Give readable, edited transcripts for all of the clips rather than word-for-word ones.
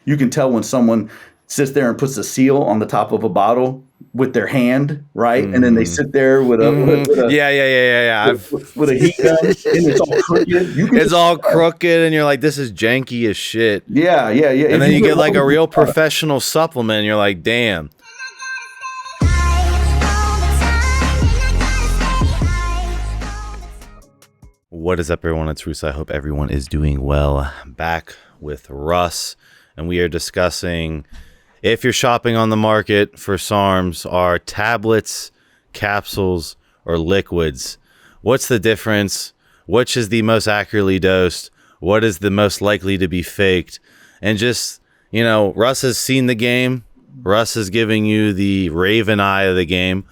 you can tell when someone sits there and puts a seal on the top of a bottle with their hand, right? And then they sit there with a Yeah. with a heat gun, and it's all crooked. It's all crooked, and you're like, this is janky as shit. Yeah. And then you get like a real professional supplement, and you're like, damn. What is up, everyone? It's Russo. I hope everyone is doing well. Back with Russ, and we are discussing if you're shopping on the market for SARMs, are tablets, capsules, or liquids. What's the difference? Which is the most accurately dosed? What is the most likely to be faked? And just, you know, Russ has seen the game. Russ is giving you the raven eye of the game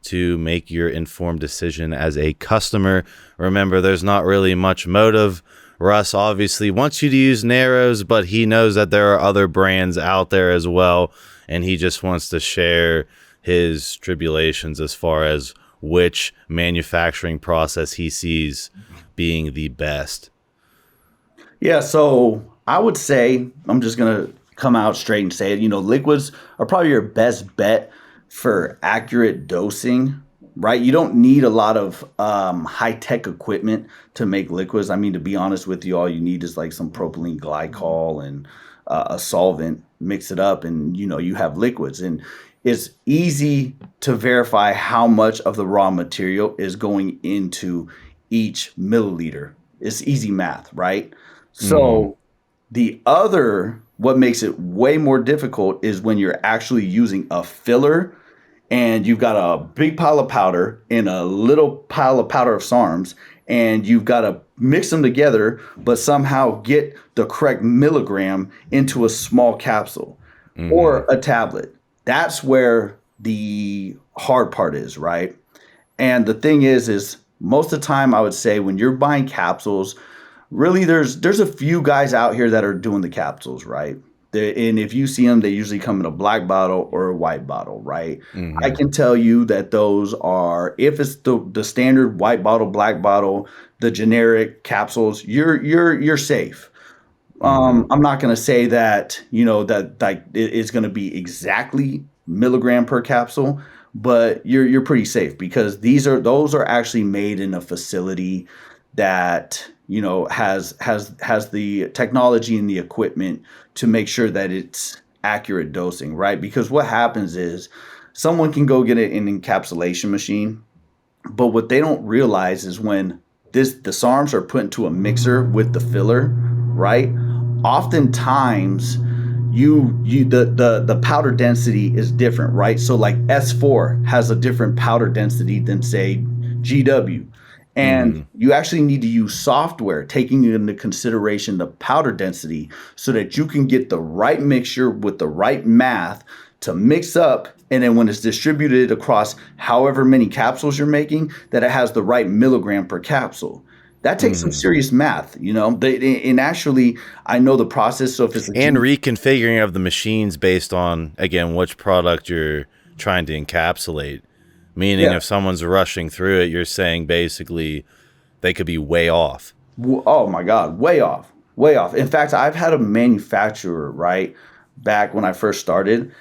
to make your informed decision as a customer. Remember, there's not really much motive. Russ obviously wants you to use Narrows, but he knows that there are other brands out there as well, and he just wants to share his tribulations as far as which manufacturing process he sees being the best. Yeah, so I would say, I'm just going to come out straight and say it, you know, liquids are probably your best bet for accurate dosing, right? You don't need a lot of high-tech equipment to make liquids. I mean, to be honest with you, all you need is like some propylene glycol and a solvent, mix it up, and, you know, you have liquids. And it's easy to verify how much of the raw material is going into each milliliter. It's easy math, right? So what makes it way more difficult is when you're actually using a filler and you've got a big pile of powder and a little pile of powder of SARMs, and you've got to mix them together, but somehow get the correct milligram into a small capsule or a tablet. That's where the hard part is, right? And the thing is most of the time I would say when you're buying capsules, really there's a few guys out here that are doing the capsules, right? And if you see them, they usually come in a black bottle or a white bottle, right? I can tell you that those are, if it's the standard white bottle, black bottle, the generic capsules, you're safe. I'm not going to say that, you know, that like it's going to be exactly milligram per capsule, but you're pretty safe because those are actually made in a facility that, you know, has the technology and the equipment to make sure that it's accurate dosing, right? Because what happens is someone can go get an encapsulation machine, but what they don't realize is when the SARMs are put into a mixer with the filler, right? Oftentimes the powder density is different, right? So like S4 has a different powder density than say GW. And you actually need to use software taking into consideration the powder density so that you can get the right mixture with the right math to mix up. And then when it's distributed across however many capsules you're making, that it has the right milligram per capsule. That takes some serious math, you know. And actually, I know the process. So if it's reconfiguring of the machines based on, again, which product you're trying to encapsulate. Meaning if someone's rushing through it, you're saying basically they could be way off. Oh, my God. Way off. Way off. In fact, I've had a manufacturer, right, back when I first started,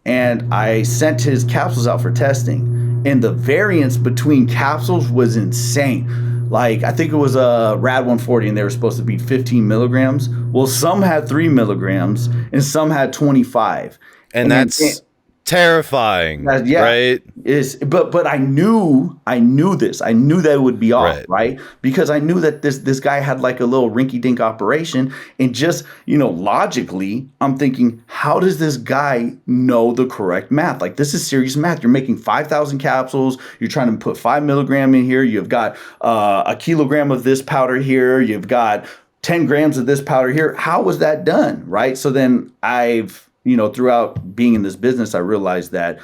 and I sent his capsules out for testing. And the variance between capsules was insane. Like, I think it was a Rad 140, and they were supposed to be 15 milligrams. Well, some had 3 milligrams, and some had 25. And that's terrifying, right? But I knew this. I knew that it would be off, right? Because I knew that this guy had like a little rinky-dink operation, and just, you know, logically, I'm thinking, how does this guy know the correct math? Like, this is serious math. You're making 5,000 capsules. You're trying to put 5 milligram in here. You've got a kilogram of this powder here. You've got 10 grams of this powder here. How was that done, right? So then you know, throughout being in this business, I realized that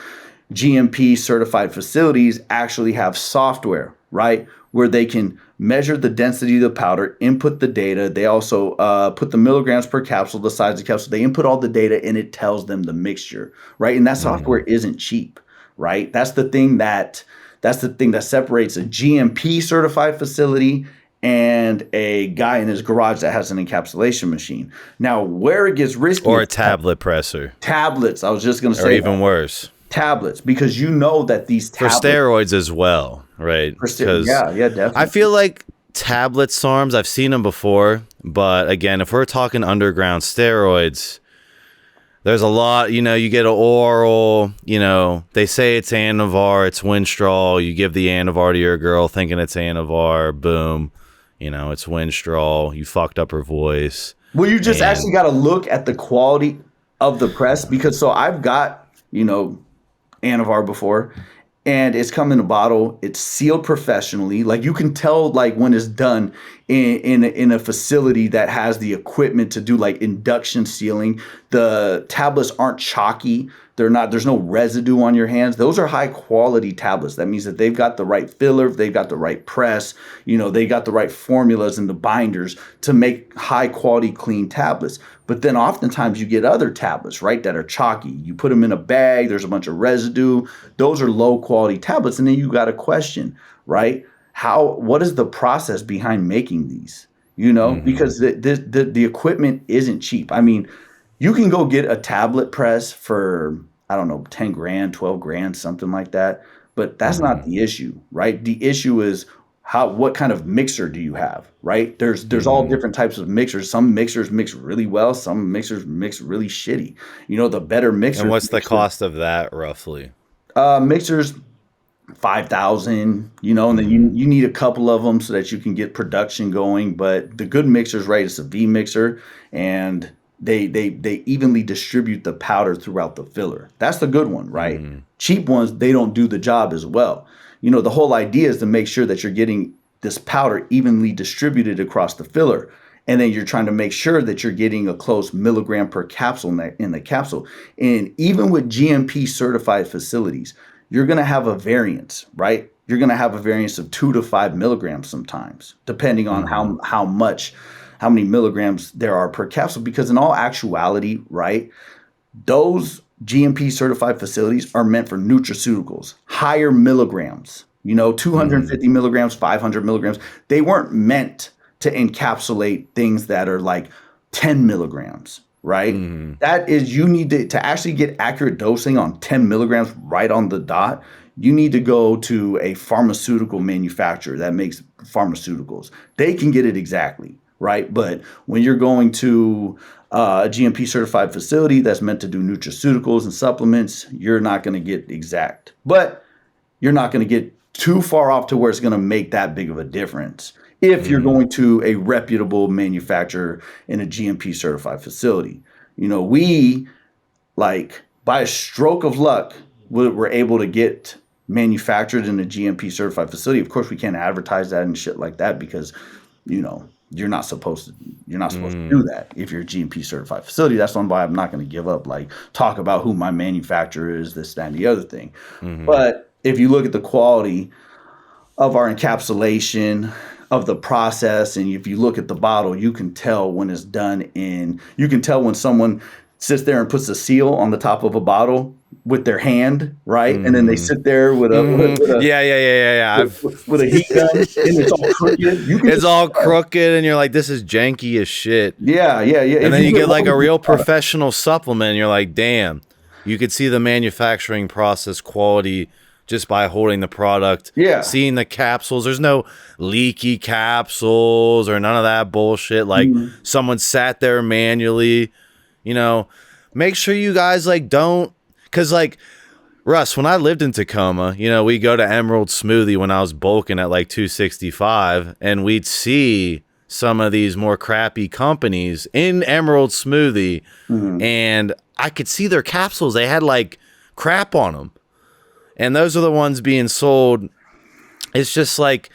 GMP certified facilities actually have software, right, where they can measure the density of the powder, input the data. They also put the milligrams per capsule, the size of the capsule. They input all the data, and it tells them the mixture, right? And that software isn't cheap, right? That's the thing that separates a GMP certified facility and a guy in his garage that has an encapsulation machine. Now, where it gets risky Or is a tablet presser. tablets. I was just going to Or say even worse. tablets, because you know that these For tablets steroids as well, right? Because yeah, I definitely. feel like tablet SARMs, I've seen them before. But again, if we're talking underground steroids, there's a lot, you get an oral, they say it's Anavar, it's Winstrol. You give the Anavar to your girl thinking it's Anavar. Boom. It's Winstrol. You fucked up her voice. Well, you just And actually got to look at the quality of the press, because so I've got, Anavar before, and it's come in a bottle. It's sealed professionally. Like you can tell, like when it's done in a facility that has the equipment to do like induction sealing. The tablets aren't chalky. They're not. There's no residue on your hands. Those are high quality tablets. That means that they've got the right filler. They've got the right press. They got the right formulas and the binders to make high quality clean tablets. But then oftentimes you get other tablets, right, that are chalky. You put them in a bag, there's a bunch of residue. Those are low quality tablets. And then you got a question, right? What is the process behind making these? Because the equipment isn't cheap. I mean, you can go get a tablet press for, I don't know, 10 grand, 12 grand, something like that. But that's not the issue, right? The issue is what kind of mixer do you have, right? There's all different types of mixers. Some mixers mix really well. Some mixers mix really shitty. The better mixer. And what's the cost of that roughly? Mixers, 5,000, and then you need a couple of them so that you can get production going. But the good mixers, right, it's a V mixer, and they evenly distribute the powder throughout the filler. That's the good one, right? Cheap ones, they don't do the job as well. The whole idea is to make sure that you're getting this powder evenly distributed across the filler. And then you're trying to make sure that you're getting a close milligram per capsule in the capsule. And even with GMP certified facilities, you're going to have a variance, right? You're going to have a variance of 2 to 5 milligrams sometimes, depending on how many milligrams there are per capsule. Because in all actuality, right, those GMP certified facilities are meant for nutraceuticals, higher milligrams, 250 milligrams, 500 milligrams. They weren't meant to encapsulate things that are like 10 milligrams, right? That is, you need to actually get accurate dosing on 10 milligrams right on the dot. You need to go to a pharmaceutical manufacturer that makes pharmaceuticals. They can get it exactly, right? But when you're going to a GMP certified facility that's meant to do nutraceuticals and supplements, you're not going to get exact. But you're not going to get too far off to where it's going to make that big of a difference if you're going to a reputable manufacturer in a GMP certified facility. We, like, by a stroke of luck, we're able to get manufactured in a GMP certified facility. Of course, we can't advertise that and shit like that because, you're not supposed to do that if you're a GMP certified facility. That's why I'm not going to give up, like, talk about who my manufacturer is, this, that, and the other thing. But if you look at the quality of our encapsulation, of the process, and if you look at the bottle, you can tell when it's done you can tell when someone sits there and puts a seal on the top of a bottle with their hand, right? And then they sit there with a with a heat gun, and it's all crooked. It's all crooked, and you're like, this is janky as shit. Yeah. And then you get like a real professional supplement, and you're like, damn, you could see the manufacturing process quality just by holding the product, seeing the capsules. There's no leaky capsules or none of that bullshit. Like someone sat there manually, make sure you guys don't, because like Russ, when I lived in Tacoma, we go to Emerald Smoothie when I was bulking at like 265, and we'd see some of these more crappy companies in Emerald Smoothie, and I could see their capsules. They had like crap on them. And those are the ones being sold. It's just like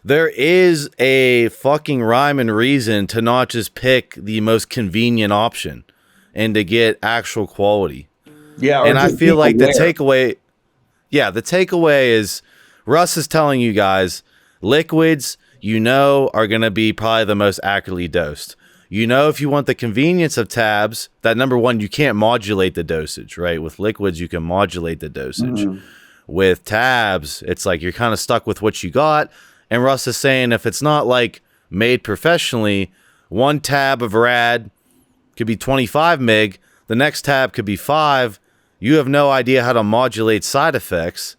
there is a fucking rhyme and reason to not just pick the most convenient option and to get actual quality. Yeah. And I feel like the takeaway is Russ is telling you guys liquids, are going to be probably the most accurately dosed. If you want the convenience of tabs, that number one, you can't modulate the dosage, right? With liquids, you can modulate the dosage. With tabs, it's like you're kind of stuck with what you got. And Russ is saying if it's not like made professionally, one tab of rad could be 25 meg, the next tab could be 5. You have no idea how to modulate side effects.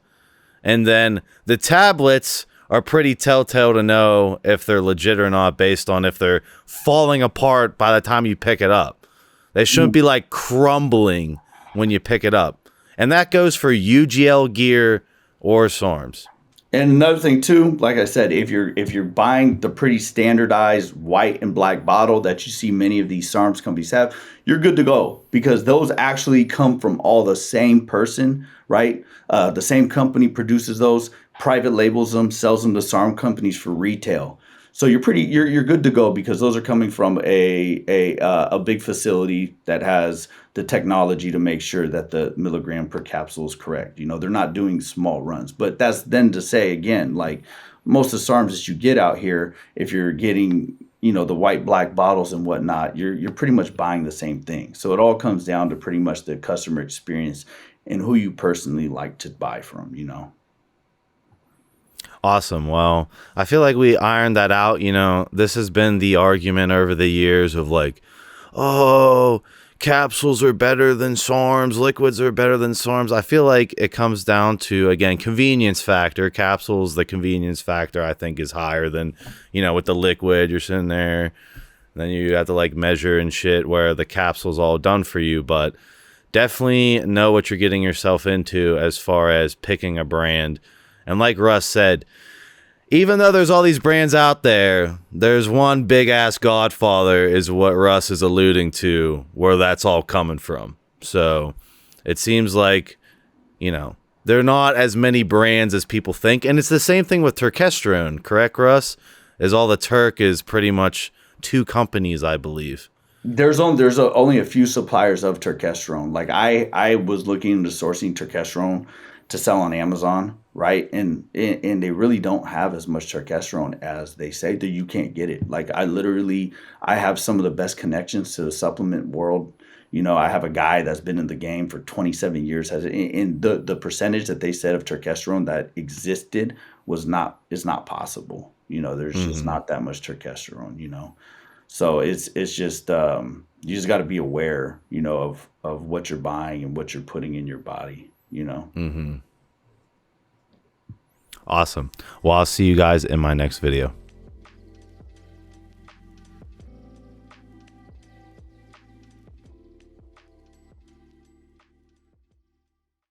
And then the tablets are pretty telltale to know if they're legit or not based on if they're falling apart by the time you pick it up. They shouldn't be like crumbling when you pick it up. And that goes for UGL gear or SARMs. And another thing too, like I said, if you're buying the pretty standardized white and black bottle that you see many of these SARMs companies have, you're good to go, because those actually come from all the same person, right? The same company produces those, private labels them, sells them to SARM companies for retail. So you're good to go, because those are coming from a big facility that has the technology to make sure that the milligram per capsule is correct. You know, they're not doing small runs. But that's then to say again, like most of the SARMs that you get out here, if you're getting, you know, the white black bottles and whatnot, you're pretty much buying the same thing. So it all comes down to pretty much the customer experience and who you personally like to buy from, you know. Awesome. Well, I feel like we ironed that out. You know, this has been the argument over the years of like, oh, capsules are better than SARMs, liquids are better than SARMs. I feel like it comes down to, again, convenience factor. Capsules, the convenience factor, I think, is higher than, you know, with the liquid, you're sitting there, then you have to like measure and shit, where the capsule's all done for you. But definitely know what you're getting yourself into as far as picking a brand. And like Russ said, even though there's all these brands out there, there's one big ass godfather, is what Russ is alluding to, where that's all coming from. So it seems like, you know, there are not as many brands as people think. And it's the same thing with turkesterone, correct, Russ? Is all the Turk is pretty much 2 companies, I believe. There's only a few suppliers of turkesterone. Like I was looking into sourcing turkesterone to sell on Amazon, right? And they really don't have as much turkesterone as they say, that you can't get it. Like I have some of the best connections to the supplement world. You know, I have a guy that's been in the game for 27 years. And the percentage that they said of turkesterone that existed is not possible. You know, there's just not that much turkesterone, you know. So it's just you just got to be aware, you know, of what you're buying and what you're putting in your body, you know. Awesome. Well, I'll see you guys in my next video.